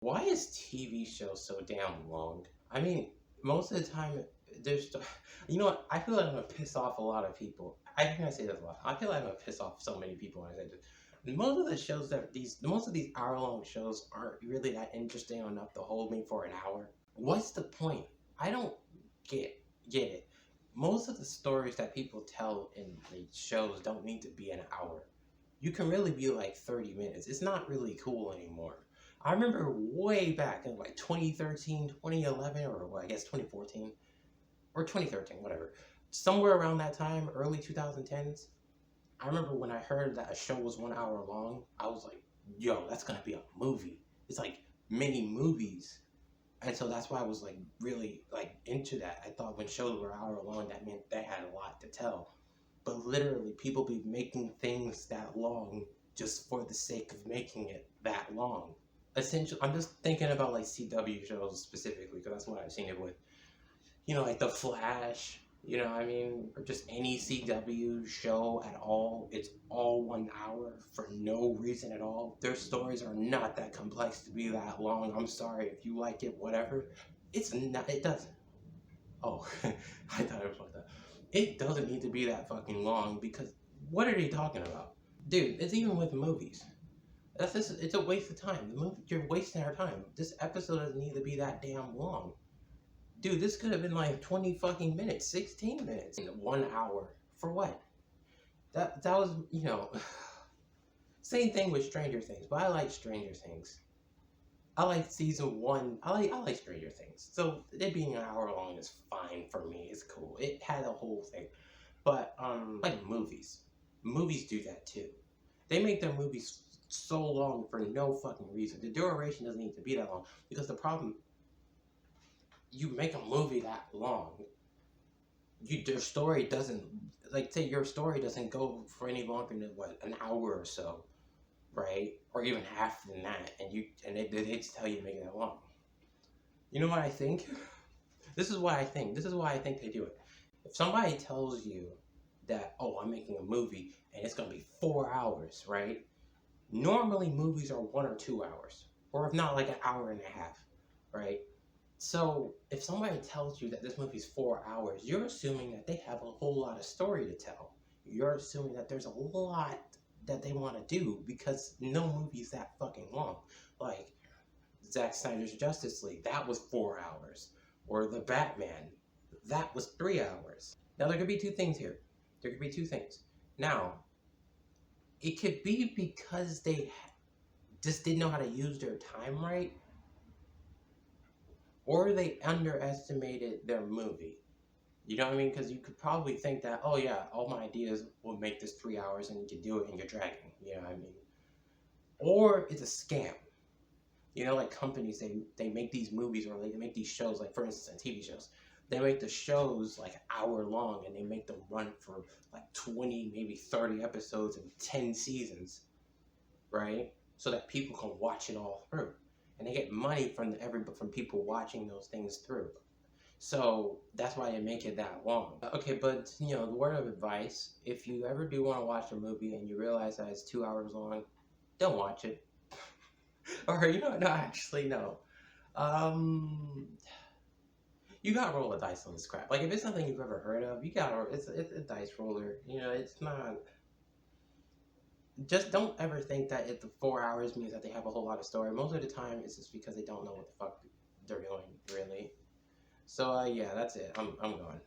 Why is TV shows so damn long? I mean, most of the time, there's, you know what? I feel like I'm gonna piss off a lot of people. I think I say this a lot. I feel like I'm gonna piss off so many people when I say this. Most of the shows most of these hour-long shows aren't really that interesting enough to hold me for an hour. What's the point? I don't get it. Most of the stories that people tell in the shows don't need to be an hour. You can really be like 30 minutes. It's not really cool anymore. I remember way back in like 2013, 2011, or well, I guess 2014 or 2013, whatever. Somewhere around that time, early 2010s, I remember when I heard that a show was 1 hour long, I was like, yo, that's gonna be a movie. It's like mini movies. And so that's why I was like really like into that. I thought when shows were an hour long, that meant they had a lot to tell. But literally, people be making things that long just for the sake of making it that long. Essentially, I'm just thinking about like CW shows specifically because that's what I've seen it with. You know, like The Flash. You know, what I mean, or just any CW show at all. It's all 1 hour for no reason at all. Their stories are not that complex to be that long. I'm sorry if you like it, whatever. It's not. It doesn't. Oh, I thought it was like that. It doesn't need to be that fucking long because what are they talking about? Dude, it's even with movies. That's just, it's a waste of time. The movie, you're wasting our time. This episode doesn't need to be that damn long. Dude, this could have been like 20 fucking minutes, 16 minutes, in 1 hour. For what? That was, same thing with Stranger Things, but I like Stranger Things. I like season one. I like Stranger Things. So it being an hour long is fine for me. It's cool. It had a whole thing. But like movies. Movies do that too. They make their movies so long for no fucking reason. The duration doesn't need to be that long because the problem, you make a movie that long, your story doesn't, like, say your story doesn't go for any longer than what, an hour or so, right? Or even half than that, and they just tell you to make it that long. You know what I think? This is what I think. This is why I think they do it. If somebody tells you that, oh, I'm making a movie and it's gonna be 4 hours, right? Normally movies are 1 or 2 hours, or if not, like an hour and a half, right? So if somebody tells you that this movie's 4 hours, you're assuming that they have a whole lot of story to tell. You're assuming that there's a lot that they want to do because no movie's that fucking long. Like Zack Snyder's Justice League, that was 4 hours. Or The Batman, that was 3 hours. Now there could be two things here. There could be two things. Now, it could be because they just didn't know how to use their time right, or they underestimated their movie. You know what I mean? Because you could probably think that, oh yeah, all my ideas will make this 3 hours and you can do it and you're dragging. You know what I mean? Or it's a scam. You know, like companies, they make these movies or they make these shows, like for instance, on TV shows. They make the shows like an hour long and they make them run for like 20, maybe 30 episodes and 10 seasons, right? So that people can watch it all through. And they get money from people watching those things through. So that's why they make it that long. Okay, but the word of advice: if you ever do want to watch a movie and you realize that it's 2 hours long, don't watch it. Or no, actually no. Um, you gotta roll a dice on this crap. Like if it's something you've ever heard of, it's a dice roller. It's not. Just don't ever think that if the 4 hours means that they have a whole lot of story. Most of the time, it's just because they don't know what the fuck they're doing, really. So yeah, that's it. I'm going.